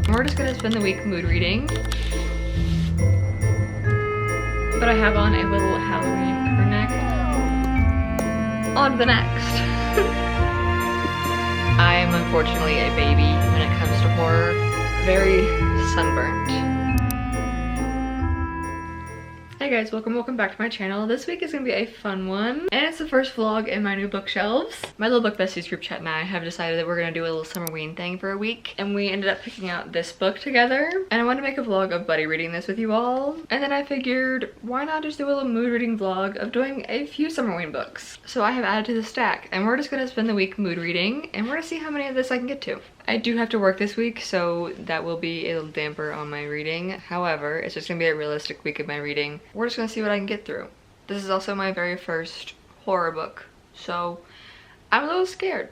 And we're just gonna spend the week mood reading. But I have on a little Halloween crew neck. On to the next. I am unfortunately a baby when it comes to horror. Very sunburnt. Hey guys, welcome back to my channel. This week is gonna be a fun one, and it's the first vlog in my new bookshelves. My little book besties group chat and I have decided that we're gonna do a little summerween thing for a week, and we ended up picking out this book together. And I wanted to make a vlog of buddy reading this with you all, and then I figured why not just do a little mood reading vlog of doing a few summerween books. So I have added to the stack, and we're just gonna spend the week mood reading, and we're gonna see how many of this I can get to. I do have to work this week, so that will be a little damper on my reading. However, it's just gonna be a realistic week of my reading. We're just gonna see what I can get through. This is also my very first horror book, so I'm a little scared,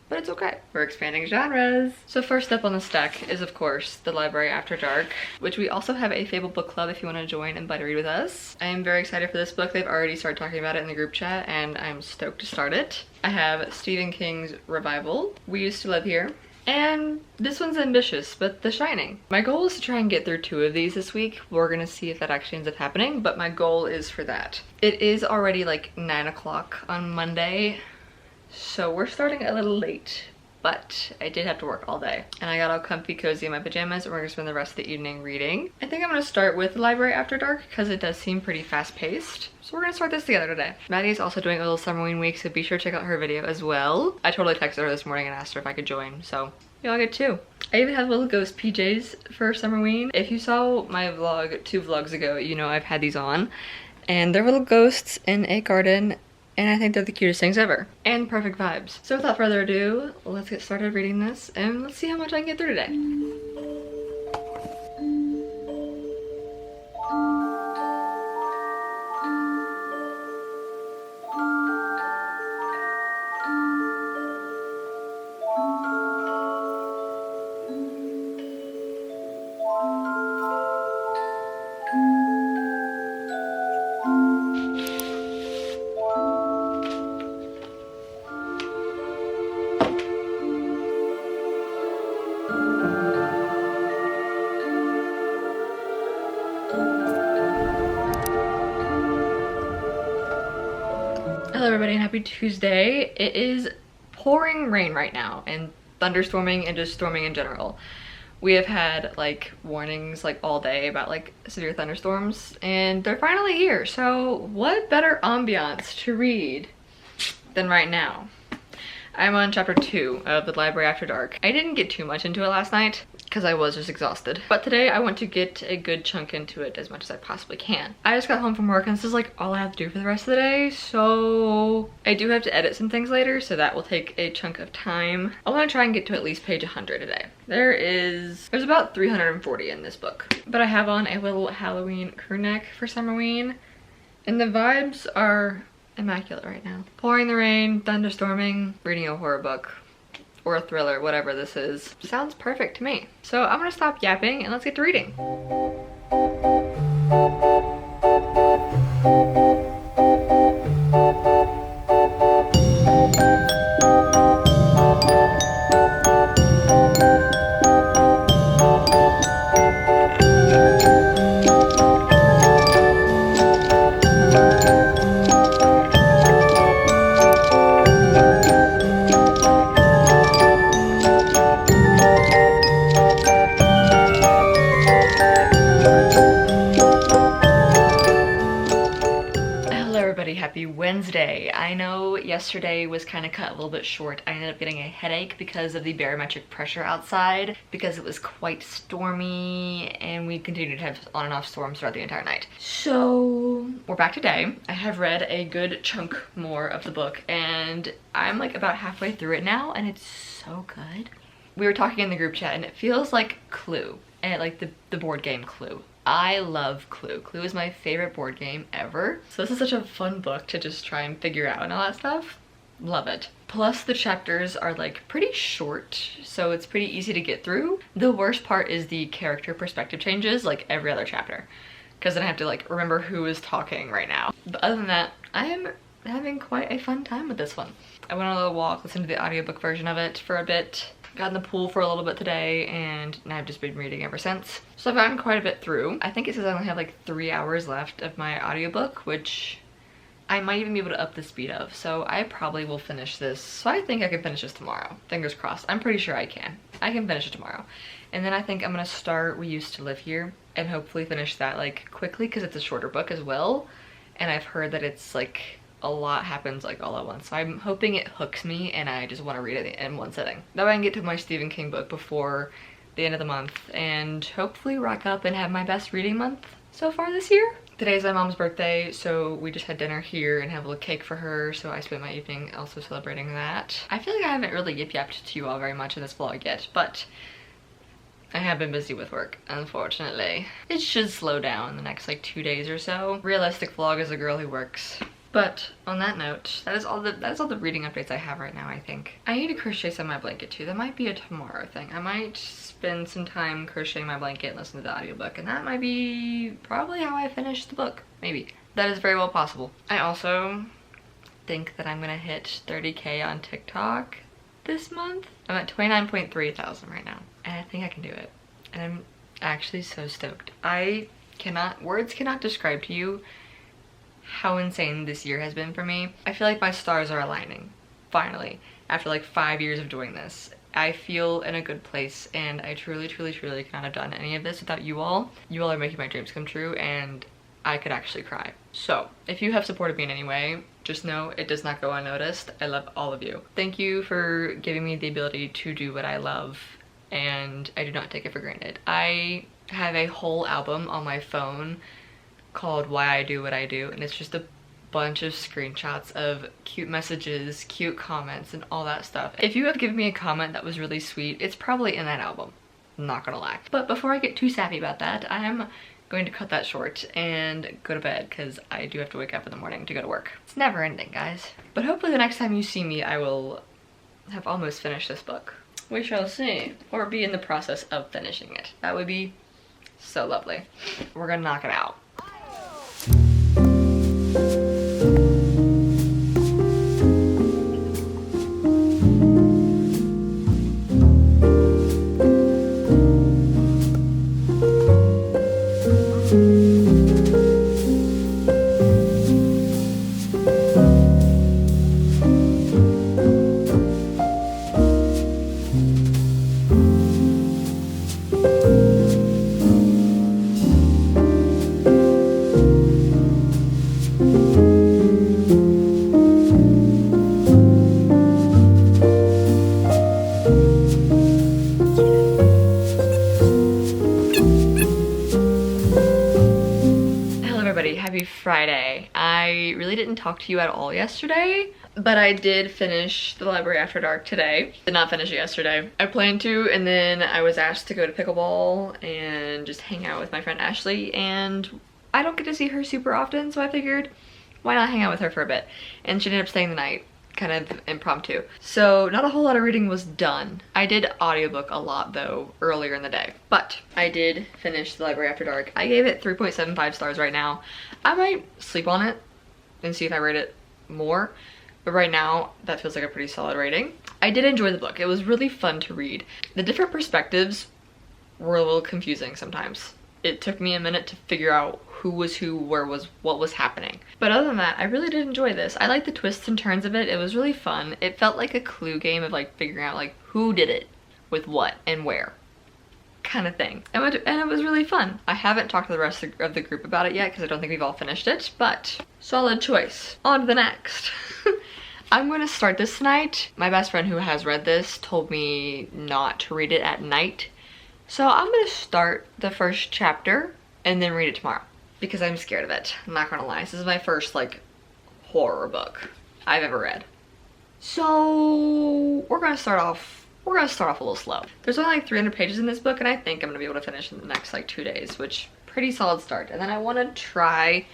but it's okay. We're expanding genres. So first up on the stack is, of course, The Library After Dark, which we also have a Fable book club if you want to join and buddy read with us. I am very excited for this book. They've already started talking about it in the group chat, and I'm stoked to start it. I have Stephen King's Revival, We Used to Live Here, and this one's ambitious, but The Shining. My goal is to try and get through 2 of these this week. We're gonna see if that actually ends up happening, but my goal is for that. It is already like 9 o'clock on Monday, so we're starting a little late, but I did have to work all day. And I got all comfy cozy in my pajamas, and we're gonna spend the rest of the evening reading. I think I'm gonna start with The Library After Dark because it does seem pretty fast-paced. So we're gonna start this together today. Maddie is also doing a little summerween week, so be sure to check out her video as well. I totally texted her this morning and asked her if I could join, so y'all get 2. I even have little ghost PJs for summerween. If you saw my vlog 2 vlogs ago, you know I've had these on. And they're little ghosts in a garden, and I think they're the cutest things ever. And perfect vibes. So without further ado, let's get started reading this, and let's see how much I can get through today. Hello everybody and happy Tuesday. It is pouring rain right now and thunderstorming and just storming in general. We have had like warnings like all day about like severe thunderstorms, and they're finally here. So what better ambiance to read than right now? I'm on chapter 2 of The Library After Dark. I didn't get too much into it last night because I was just exhausted. But today I want to get a good chunk into it as much as I possibly can. I just got home from work and this is like all I have to do for the rest of the day. So I do have to edit some things later, so that will take a chunk of time. I want to try and get to at least page 100 today. There's about 340 in this book. But I have on a little Halloween crew neck for summerween, and the vibes are immaculate right now. Pouring the rain, thunderstorming, reading a horror book or a thriller, whatever this is. Sounds perfect to me. So I'm gonna stop yapping and let's get to reading. Happy Wednesday. I know yesterday was kind of cut a little bit short. I ended up getting a headache because of the barometric pressure outside, because it was quite stormy and we continued to have on and off storms throughout the entire night. So we're back today. I have read a good chunk more of the book and I'm like about halfway through it now, and it's so good. We were talking in the group chat and it feels like Clue, and like the board game Clue. I love Clue. Clue is my favorite board game ever. So this is such a fun book to just try and figure out and all that stuff. Love it. Plus the chapters are like pretty short, so it's pretty easy to get through. The worst part is the character perspective changes like every other chapter, because then I have to like remember who is talking right now. But other than that, I am having quite a fun time with this one. I went on a little walk, listened to the audiobook version of it for a bit, got in the pool for a little bit today, and now I've just been reading ever since. So I've gotten quite a bit through. I think it says I only have like 3 hours left of my audiobook, which I might even be able to up the speed of. So I probably will finish this. So I think I can finish this tomorrow. Fingers crossed. I'm pretty sure I can. I can finish it tomorrow. And then I think I'm gonna start We Used to Live Here and hopefully finish that like quickly because it's a shorter book as well. And I've heard that it's like a lot happens like all at once. So I'm hoping it hooks me and I just want to read it in one sitting. That way I can get to my Stephen King book before the end of the month and hopefully rack up and have my best reading month so far this year. Today's my mom's birthday, so we just had dinner here and have a little cake for her, so I spent my evening also celebrating that. I feel like I haven't really yip-yapped to you all very much in this vlog yet, but I have been busy with work, unfortunately. It should slow down in the next like 2 days or so. Realistic vlog as a girl who works. But on that note, that is all the reading updates I have right now, I think. I need to crochet some of my blanket too. That might be a tomorrow thing. I might spend some time crocheting my blanket and listen to the audiobook, and that might be probably how I finish the book. Maybe. That is very well possible. I also think that I'm gonna hit 30K on TikTok this month. I'm at 29.3 thousand right now, and I think I can do it. And I'm actually so stoked. Words cannot describe to you how insane this year has been for me. I feel like my stars are aligning, finally, after like 5 years of doing this. I feel in a good place, and I truly, truly, truly could not have done any of this without you all. You all are making my dreams come true, and I could actually cry. So, if you have supported me in any way, just know it does not go unnoticed. I love all of you. Thank you for giving me the ability to do what I love, and I do not take it for granted. I have a whole album on my phone called Why I Do What I Do, and it's just a bunch of screenshots of cute messages, cute comments, and all that stuff. If you have given me a comment that was really sweet, it's probably in that album. I'm not gonna lie. But before I get too sappy about that, I am going to cut that short and go to bed because I do have to wake up in the morning to go to work. It's never ending, guys. But hopefully the next time you see me, I will have almost finished this book. We shall see. Or be in the process of finishing it. That would be so lovely. We're gonna knock it out. Happy Friday. I really didn't talk to you at all yesterday, but I did finish The Library After Dark today. Did not finish it yesterday. I planned to, and then I was asked to go to pickleball and just hang out with my friend Ashley, and I don't get to see her super often, so I figured why not hang out with her for a bit. And she ended up staying the night, kind of impromptu. So not a whole lot of reading was done. I did audiobook a lot though earlier in the day, but I did finish The Library After Dark. I gave it 3.75 stars right now. I might sleep on it and see if I rate it more, but right now that feels like a pretty solid rating. I did enjoy the book. It was really fun to read. The different perspectives were a little confusing sometimes. It took me a minute to figure out who was who, what was happening. But other than that, I really did enjoy this. I like the twists and turns of it. It was really fun. It felt like a clue game of like figuring out like who did it with what and where kind of thing. And it was really fun. I haven't talked to the rest of the group about it yet because I don't think we've all finished it, but solid choice. On to the next. I'm going to start this tonight. My best friend who has read this told me not to read it at night. So I'm going to start the first chapter and then read it tomorrow because I'm scared of it. I'm not gonna lie. This is my first like horror book I've ever read. So we're gonna start off a little slow. There's only like 300 pages in this book, and I think I'm gonna be able to finish in the next like 2 days, which pretty solid start. And then I want to try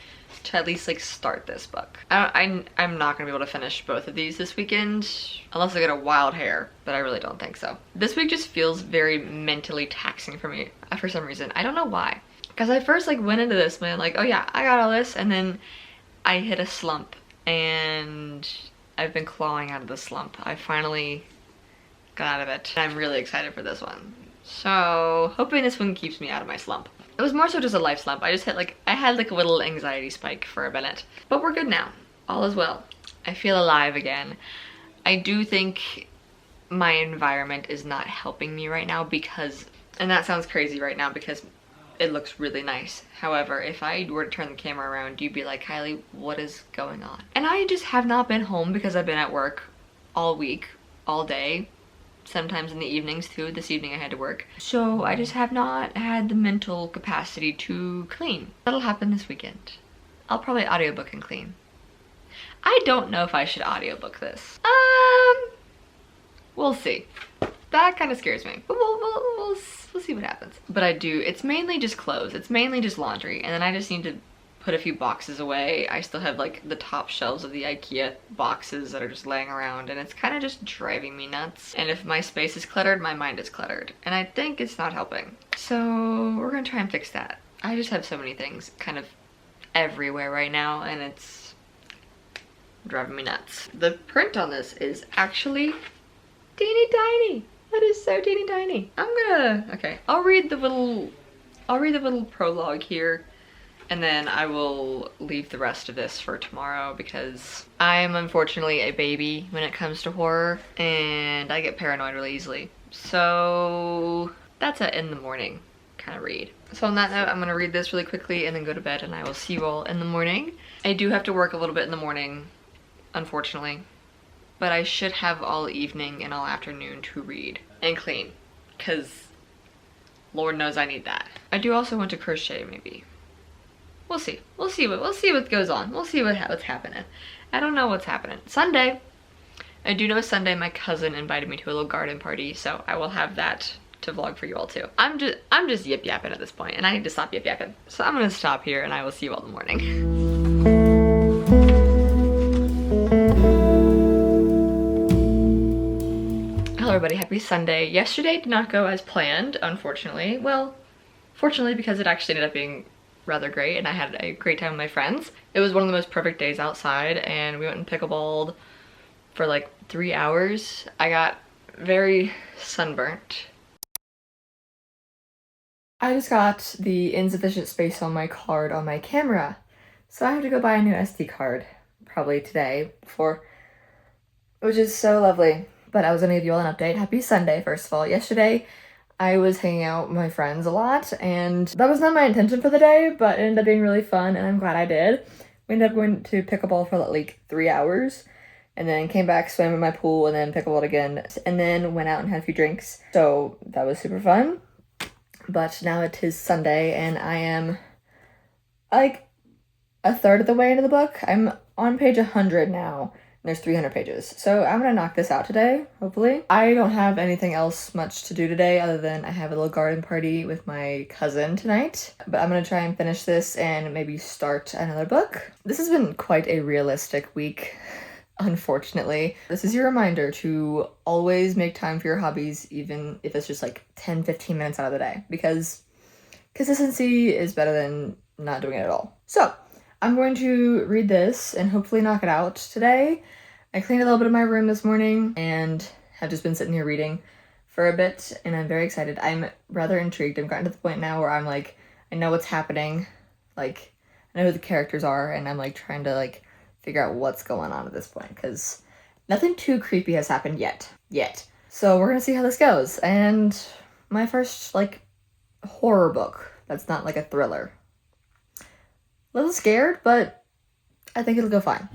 to at least like start this book. I'm not gonna be able to finish both of these this weekend unless I get a wild hair, but I really don't think so. This week just feels very mentally taxing for me for some reason. I don't know why. Because I first like went into this man like, oh yeah, I got all this, and then I hit a slump and I've been clawing out of the slump. I finally got out of it. I'm really excited for this one. So hoping this one keeps me out of my slump. It was more so just a life slump. I just hit like, I had like a little anxiety spike for a minute, but we're good now. All is well. I feel alive again. I do think my environment is not helping me right now because, and that sounds crazy right now because it looks really nice. However, if I were to turn the camera around, you'd be like, Kylie, what is going on? And I just have not been home because I've been at work all week, all day, sometimes in the evenings too. This evening I had to work. So I just have not had the mental capacity to clean. That'll happen this weekend. I'll probably audiobook and clean. I don't know if I should audiobook this. We'll see. That kind of scares me, but we'll see what happens. But I do, it's mainly just clothes. It's mainly just laundry. And then I just need to put a few boxes away. I still have like the top shelves of the IKEA boxes that are just laying around, and it's kind of just driving me nuts. And if my space is cluttered, my mind is cluttered. And I think it's not helping. So we're gonna try and fix that. I just have so many things kind of everywhere right now, and it's driving me nuts. The print on this is actually teeny tiny. That is so teeny tiny. Okay, I'll read the little prologue here, and then I will leave the rest of this for tomorrow because I am unfortunately a baby when it comes to horror, and I get paranoid really easily. So that's a in the morning kind of read. So on that note, I'm gonna read this really quickly and then go to bed, and I will see you all in the morning. I do have to work a little bit in the morning, unfortunately, but I should have all evening and all afternoon to read and clean, because Lord knows I need that. I do also want to crochet maybe. We'll see. We'll see what goes on. We'll see what's happening. I don't know what's happening. Sunday. I do know Sunday my cousin invited me to a little garden party, so I will have that to vlog for you all too. I'm just yip yapping at this point, and I need to stop yip yapping. So I'm gonna stop here, and I will see you all in the morning. Hello everybody, happy Sunday. Yesterday did not go as planned, unfortunately. Well, fortunately, because it actually ended up being rather great, and I had a great time with my friends. It was one of the most perfect days outside, and we went and pickleballed for like 3 hours. I got very sunburnt. I just got the insufficient space on my card on my camera, so I have to go buy a new SD card probably today, which is so lovely. But I was gonna give you all an update. Happy Sunday, first of all. Yesterday, I was hanging out with my friends a lot, and that was not my intention for the day, but it ended up being really fun, and I'm glad I did. We ended up going to pickleball for like 3 hours, and then came back, swam in my pool, and then pickleballed again, and then went out and had a few drinks. So that was super fun. But now it is Sunday, and I am like a third of the way into the book. I'm on page 100 now. There's 300 pages. So I'm gonna knock this out today, hopefully. I don't have anything else much to do today other than I have a little garden party with my cousin tonight. But I'm gonna try and finish this and maybe start another book. This has been quite a realistic week, unfortunately. This is your reminder to always make time for your hobbies, even if it's just like 10-15 minutes out of the day, because consistency is better than not doing it at all. So I'm going to read this and hopefully knock it out today. I cleaned a little bit of my room this morning and have just been sitting here reading for a bit, and I'm very excited. I'm rather intrigued. I've gotten to the point now where I'm like, I know what's happening. Like, I know who the characters are, and I'm like trying to like figure out what's going on at this point, because nothing too creepy has happened yet. So we're gonna see how this goes. And my first like horror book that's not like a thriller. A little scared, but I think it'll go fine.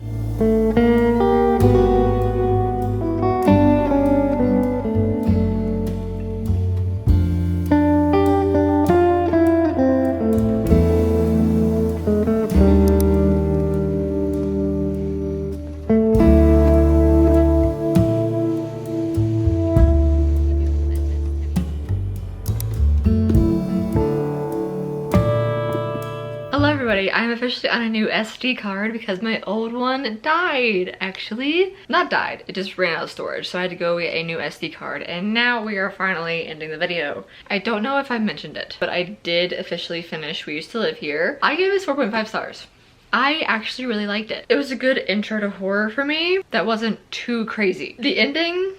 I'm officially on a new SD card because my old one died, actually. Not died, it just ran out of storage, so I had to go get a new SD card, and now we are finally ending the video. I don't know if I mentioned it, but I did officially finish We Used to Live Here. I gave this 4.5 stars. I actually really liked it. It was a good intro to horror for me that wasn't too crazy. The ending,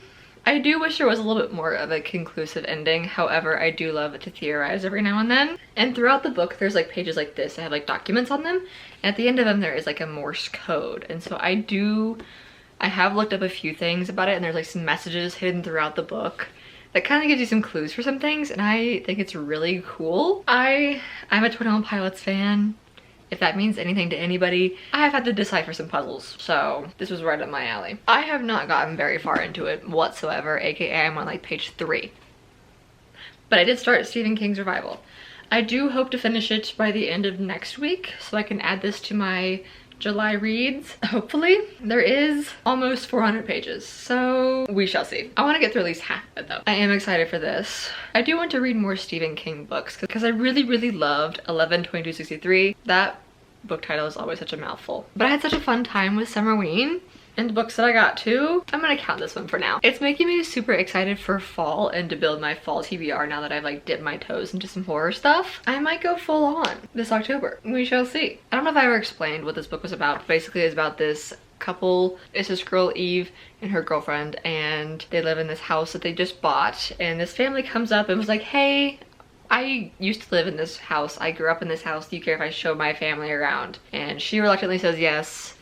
I do wish there was a little bit more of a conclusive ending. However, I do love to theorize every now and then. And throughout the book, there's like pages like this that have like documents on them. And at the end of them, there is like a Morse code. And so I have looked up a few things about it, and there's like some messages hidden throughout the book that kind of gives you some clues for some things, and I think it's really cool. I'm a Twin Elm Pilots fan. If that means anything to anybody, I have had to decipher some puzzles, so this was right up my alley. I have not gotten very far into it whatsoever, aka I'm on like page 3. But I did start Stephen King's Revival. I do hope to finish it by the end of next week, so I can add this to my July reads, hopefully. There is almost 400 pages, so we shall see. I want to get through at least half of it though. I am excited for this. I do want to read more Stephen King books because I really loved 11/22/63. That book title is always such a mouthful. But I had such a fun time with Summerween. And the books that I got too, I'm gonna count this one for now. It's making me super excited for fall and to build my fall TBR now that I've like dipped my toes into some horror stuff. I might go full on this October. We shall see. I don't know if I ever explained what this book was about. Basically, it's about this couple. It's this girl, Eve, and her girlfriend, and they live in this house that they just bought. And this family comes up and was like, hey, I used to live in this house. I grew up in this house. Do you care if I show my family around? And she reluctantly says yes.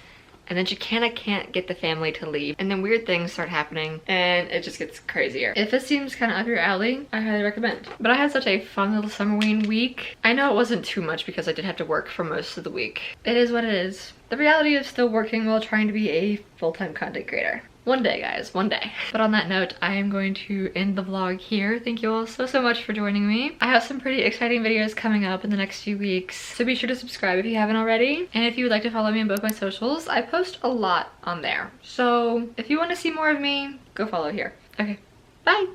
And then she can't get the family to leave. And then weird things start happening and it just gets crazier. If it seems kind of up your alley, I highly recommend. But I had such a fun little Summerween week. I know it wasn't too much because I did have to work for most of the week. It is what it is. The reality of still working while trying to be a full-time content creator. One day, guys, one day. But on that note, I am going to end the vlog here. Thank you all so much for joining me. I have some pretty exciting videos coming up in the next few weeks, so be sure to subscribe if you haven't already. And if you would like to follow me on both my socials, I post a lot on there. So if you want to see more of me, go follow here. Okay, bye.